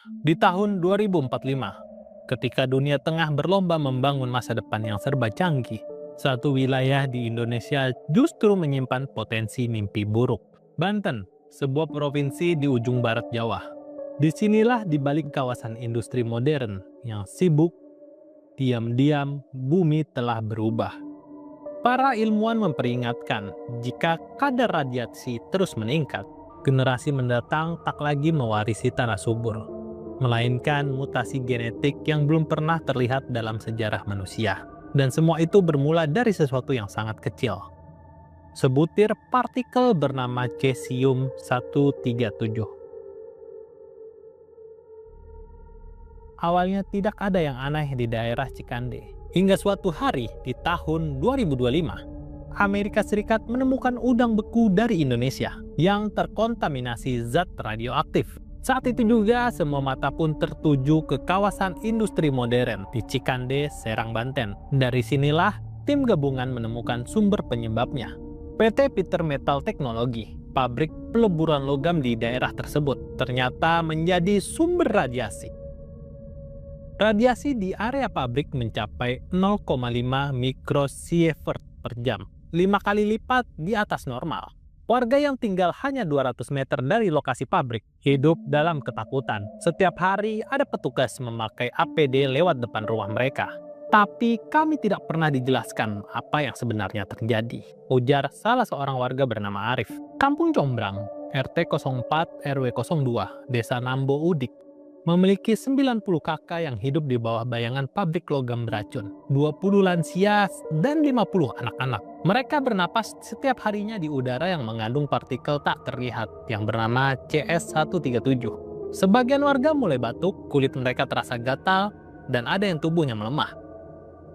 Di tahun 2045, ketika dunia tengah berlomba membangun masa depan yang serba canggih, satu wilayah di Indonesia justru menyimpan potensi mimpi buruk. Banten, sebuah provinsi di ujung barat Jawa. Disinilah di balik kawasan industri modern yang sibuk, diam-diam bumi telah berubah. Para ilmuwan memperingatkan, jika kadar radiasi terus meningkat, generasi mendatang tak lagi mewarisi tanah subur, melainkan mutasi genetik yang belum pernah terlihat dalam sejarah manusia. Dan semua itu bermula dari sesuatu yang sangat kecil. Sebutir partikel bernama cesium-137. Awalnya tidak ada yang aneh di daerah Cikande. Hingga suatu hari di tahun 2025, Amerika Serikat menemukan udang beku dari Indonesia yang terkontaminasi zat radioaktif. Saat itu juga semua mata pun tertuju ke kawasan industri modern di Cikande, Serang, Banten. Dari sinilah tim gabungan menemukan sumber penyebabnya. PT Peter Metal Technology, pabrik peleburan logam di daerah tersebut, ternyata menjadi sumber radiasi. Radiasi di area pabrik mencapai 0,5 mikrosievert per jam, 5 kali lipat di atas normal. Warga yang tinggal hanya 200 meter dari lokasi pabrik hidup dalam ketakutan. Setiap hari ada petugas memakai APD lewat depan rumah mereka. Tapi kami tidak pernah dijelaskan apa yang sebenarnya terjadi, ujar salah seorang warga bernama Arif. Kampung Combrang, RT 04 RW 02, Desa Nambo Udik, memiliki 90 kakak yang hidup di bawah bayangan pabrik logam beracun, 20 lansia, dan 50 anak-anak. Mereka bernapas setiap harinya di udara yang mengandung partikel tak terlihat yang bernama CS137. Sebagian warga mulai batuk, kulit mereka terasa gatal, dan ada yang tubuhnya melemah.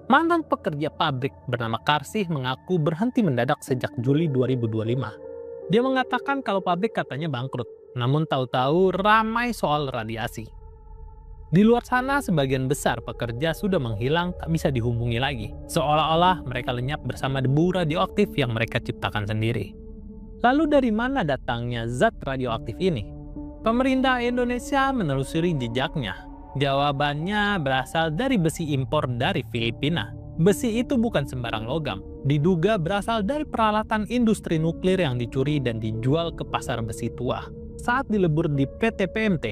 Mantan pekerja pabrik bernama Karsih mengaku berhenti mendadak sejak Juli 2025. Dia mengatakan kalau pabrik katanya bangkrut, namun tahu-tahu ramai soal radiasi. Di luar sana, sebagian besar pekerja sudah menghilang, tak bisa dihubungi lagi. Seolah-olah mereka lenyap bersama debu radioaktif yang mereka ciptakan sendiri. Lalu dari mana datangnya zat radioaktif ini? Pemerintah Indonesia menelusuri jejaknya. Jawabannya berasal dari besi impor dari Filipina. Besi itu bukan sembarang logam. Diduga berasal dari peralatan industri nuklir yang dicuri dan dijual ke pasar besi tua. Saat dilebur di PT PMT,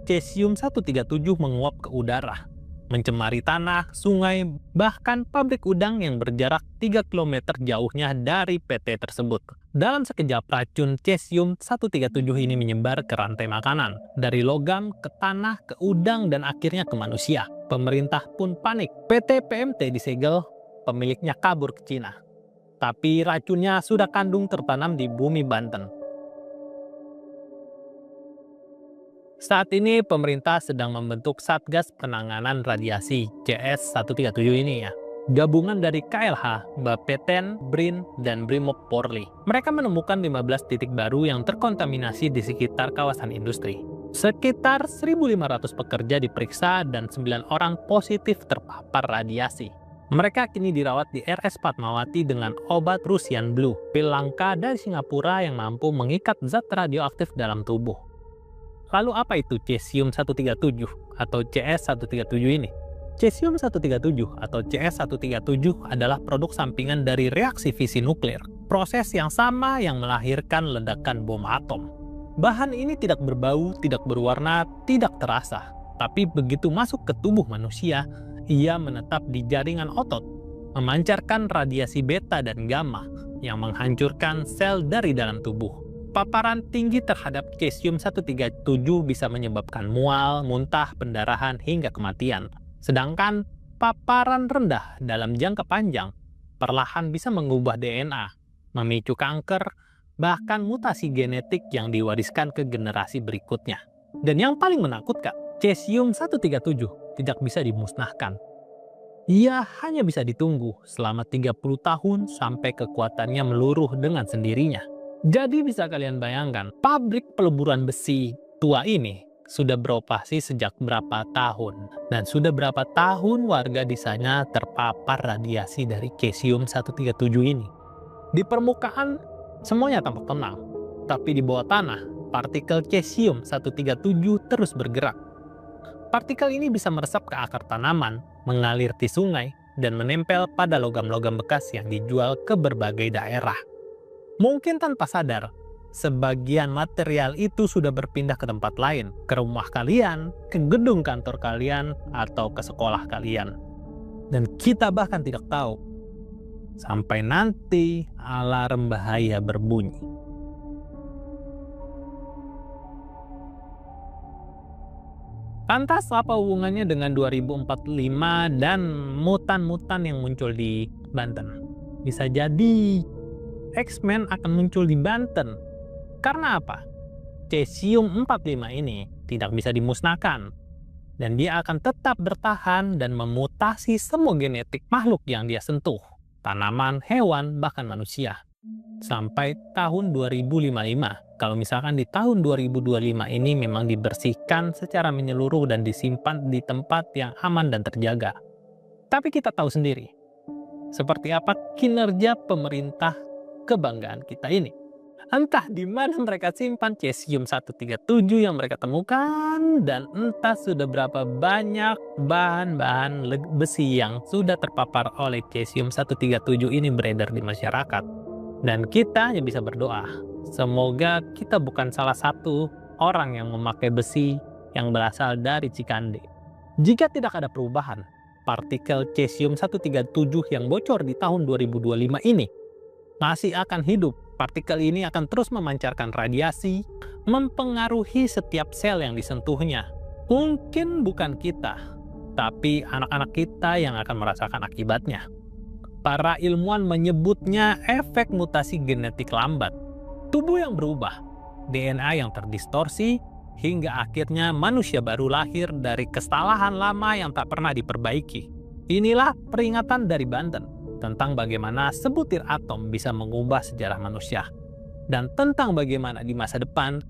cesium-137 menguap ke udara, mencemari tanah, sungai, bahkan pabrik udang yang berjarak 3 km jauhnya dari PT tersebut. Dalam sekejap, racun cesium-137 ini menyebar ke rantai makanan, dari logam ke tanah, ke udang, dan akhirnya ke manusia. Pemerintah pun panik. PT PMT disegel, pemiliknya kabur ke Cina. Tapi racunnya sudah kandung tertanam di bumi Banten. Saat ini pemerintah sedang membentuk Satgas Penanganan Radiasi CS137 ini ya. Gabungan dari KLH, Bapeten, BRIN, dan Brimob Polri. Mereka menemukan 15 titik baru yang terkontaminasi di sekitar kawasan industri. Sekitar 1.500 pekerja diperiksa dan 9 orang positif terpapar radiasi. Mereka kini dirawat di RS Fatmawati dengan obat Russian Blue, pil langka dari Singapura yang mampu mengikat zat radioaktif dalam tubuh. Lalu apa itu cesium-137 atau CS137 ini? Cesium-137 atau CS137 adalah produk sampingan dari reaksi fisi nuklir, proses yang sama yang melahirkan ledakan bom atom. Bahan ini tidak berbau, tidak berwarna, tidak terasa, tapi begitu masuk ke tubuh manusia, ia menetap di jaringan otot, memancarkan radiasi beta dan gamma yang menghancurkan sel dari dalam tubuh. Paparan tinggi terhadap cesium-137 bisa menyebabkan mual, muntah, pendarahan, hingga kematian. Sedangkan paparan rendah dalam jangka panjang perlahan bisa mengubah DNA, memicu kanker, bahkan mutasi genetik yang diwariskan ke generasi berikutnya. Dan yang paling menakutkan, cesium-137 tidak bisa dimusnahkan. Ia hanya bisa ditunggu selama 30 tahun sampai kekuatannya meluruh dengan sendirinya. Jadi bisa kalian bayangkan, pabrik peleburan besi tua ini sudah beroperasi sejak berapa tahun. Dan sudah berapa tahun warga di sana terpapar radiasi dari cesium-137 ini. Di permukaan semuanya tampak tenang, tapi di bawah tanah, partikel cesium-137 terus bergerak. Partikel ini bisa meresap ke akar tanaman, mengalir di sungai, dan menempel pada logam-logam bekas yang dijual ke berbagai daerah. Mungkin tanpa sadar, sebagian material itu sudah berpindah ke tempat lain, ke rumah kalian, ke gedung kantor kalian, atau ke sekolah kalian. Dan kita bahkan tidak tahu, sampai nanti alarm bahaya berbunyi. Lantas apa hubungannya dengan 2045 dan mutan-mutan yang muncul di Banten? Bisa jadi X-Men akan muncul di Banten. Karena apa? Cesium-45 ini tidak bisa dimusnahkan. Dan dia akan tetap bertahan dan memutasi semua genetik makhluk yang dia sentuh. Tanaman, hewan, bahkan manusia. Sampai tahun 2055. Kalau misalkan di tahun 2025 ini memang dibersihkan secara menyeluruh dan disimpan di tempat yang aman dan terjaga. Tapi kita tahu sendiri, seperti apa kinerja pemerintah kebanggaan kita ini. Entah di mana mereka simpan cesium-137 yang mereka temukan, dan entah sudah berapa banyak bahan-bahan besi yang sudah terpapar oleh cesium-137 ini beredar di masyarakat. Dan kita hanya bisa berdoa, semoga kita bukan salah satu orang yang memakai besi yang berasal dari Cikande. Jika tidak ada perubahan, partikel cesium-137 yang bocor di tahun 2025 ini masih akan hidup. Partikel ini akan terus memancarkan radiasi, mempengaruhi setiap sel yang disentuhnya. Mungkin bukan kita, tapi anak-anak kita yang akan merasakan akibatnya. Para ilmuwan menyebutnya efek mutasi genetik lambat. Tubuh yang berubah, DNA yang terdistorsi, hingga akhirnya manusia baru lahir dari kesalahan lama yang tak pernah diperbaiki. Inilah peringatan dari Banten tentang bagaimana sebutir atom bisa mengubah sejarah manusia. Dan tentang bagaimana di masa depan,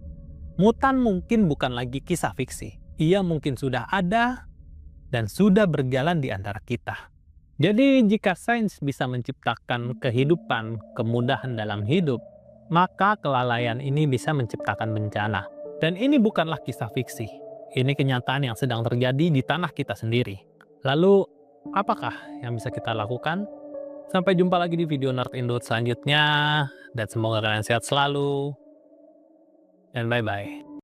mutan mungkin bukan lagi kisah fiksi. Ia mungkin sudah ada dan sudah berjalan di antara kita. Jadi jika sains bisa menciptakan kehidupan, kemudahan dalam hidup, maka kelalaian ini bisa menciptakan bencana. Dan ini bukanlah kisah fiksi. Ini kenyataan yang sedang terjadi di tanah kita sendiri. Lalu, apakah yang bisa kita lakukan? Sampai jumpa lagi di video Nerd Indo selanjutnya. Dan semoga kalian sehat selalu. Dan bye-bye.